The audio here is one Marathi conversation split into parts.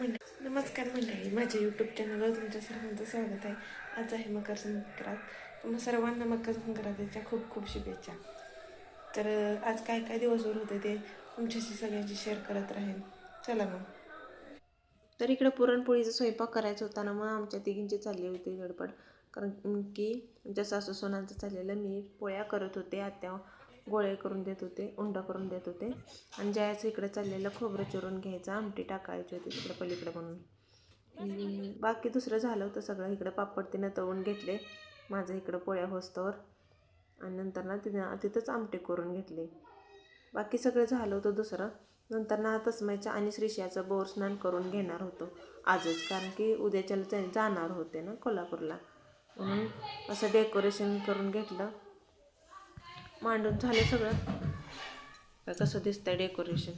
नमस्कार मंडळी, माझ्या यूट्यूब चॅनलवर तुमच्या सर्वांचं स्वागत आहे. आज आहे मकर संक्रांत. तुम्हा सर्वांना मकर संक्रांतीच्या खूप खूप शुभेच्छा. तर आज काय काय दिवसभर होते ते तुमच्याशी सगळ्यांशी शेअर करत राहील. चला मग. तर इकडे पुरणपोळीचा स्वयंपाक करायचा होता ना, मग आमच्या तिघींची चालली होती गडबड. कारण की आमच्या सासू सोनांचं चाललेलं, मी पोळ्या करत होते, आत्या गोळे करून देत होते, उंडा करून देत होते. आणि ज्याचं इकडे चाललेलं खोबरं चिरून घ्यायचं, आमटी टाकायची होती तिकडे पलीकडे म्हणून. बाकी दुसरं झालं होतं सगळं. इकडं पापड तिनं तळून घेतले, माझं इकडं पोळ्या होस्तवर. आणि नंतर ना तिथंच आमटी करून घेतली. बाकी सगळं झालं होतं दुसरं. नंतर ना तसमायच्या आणि श्रीशाचं बोर स्नान करून घेणार होतो आजच, कारण की उद्याच्याला जाणार होते ना कोल्हापूरला. म्हणून असं डेकोरेशन करून घेतलं, मांडून झालं सगळं. कसं दिसतंय डेकोरेशन,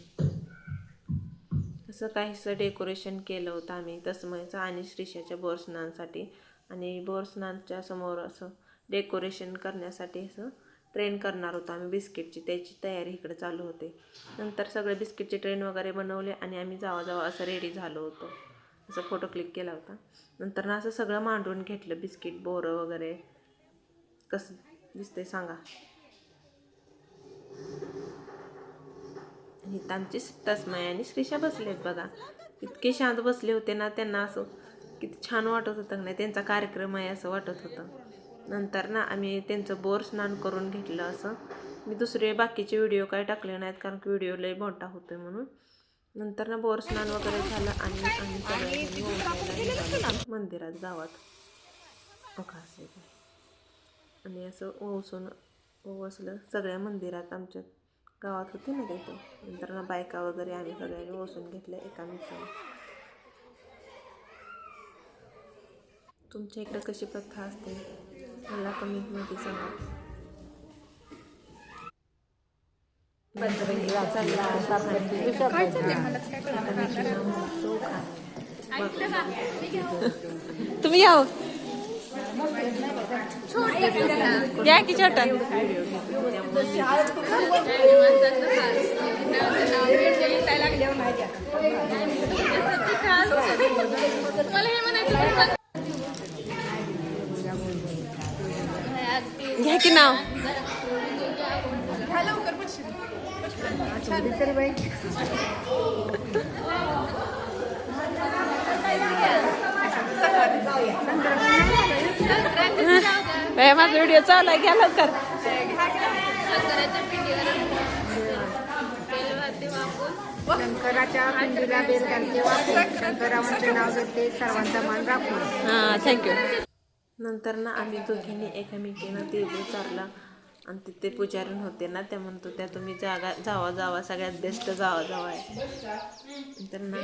असं काहीसं डेकोरेशन केलं होतं आम्ही तसमायचं आणि श्रीशाच्या बोर स्नानासाठी. आणि बोर स्नानच्या समोर असं डेकोरेशन करण्यासाठी असं ट्रेन करणार होतो आम्ही बिस्किटची, त्याची तयारी इकडे चालू होते. नंतर सगळे बिस्किटचे ट्रेन वगैरे बनवले आणि आम्ही जावा असं रेडी झालो होतो. असं फोटो क्लिक केला होता. नंतर ना असं सगळं मांडून घेतलं, बिस्किट बोरं वगैरे. कसं दिसतंय सांगा. आणि आमची तसमाय आणि श्रीशा बसले आहेत बघा. इतके शांत बसले होते ना, त्यांना असं किती छान वाटत होतं नाही, त्यांचा कार्यक्रम आहे असं वाटत होतं. नंतर ना आम्ही त्यांचं बोर स्नान करून घेतलं. असं मी दुसरे बाकीचे व्हिडिओ काय टाकले नाहीत, कारण की व्हिडिओ लई मोठा होतोय म्हणून. नंतर ना बोर स्नान वगैरे झालं आणि आम्ही सगळ्यांनी मंदिरात गावात आणि असं ओवसलं सगळ्या मंदिरात आमच्या गावात होते ना तिथे. नंतर ना बायका वगैरे आम्ही सगळ्यांनी ओसून घेतलं एकामेकाला. तुमच्या इकडं कशी प्रथा असते मला कमेंटमध्ये सांगा. तुम्ही याव या की छोटा. घ्या की नाव. माझा व्हिडिओ चालू आहे, घ्या लवकर. शंकराच्या पिंडीला बेल घालते वापरून शंकरावांचे नाव घेते, सर्वांचा मान राखून. हां, थँक्यू. नंतर ना आम्ही दोघींनी एकामेकींना तिळगुळ चारला. आणि तिथे पुजारी होते ना, त्या म्हणतो त्या तुम्ही जावा सगळ्यात बेस्ट जावा आहे. नंतर ना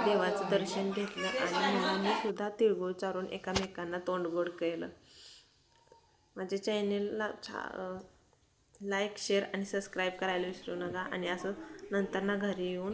देवाचं दर्शन घेतलं आणि मुलांनी सुद्धा तिळगुळ चारून एकामेकांना तोंड गोड केलं. माझ्या चॅनेलला लाईक शेअर आणि सबस्क्राईब करायला विसरू नका. आणि असं नंतर ना घरी येऊन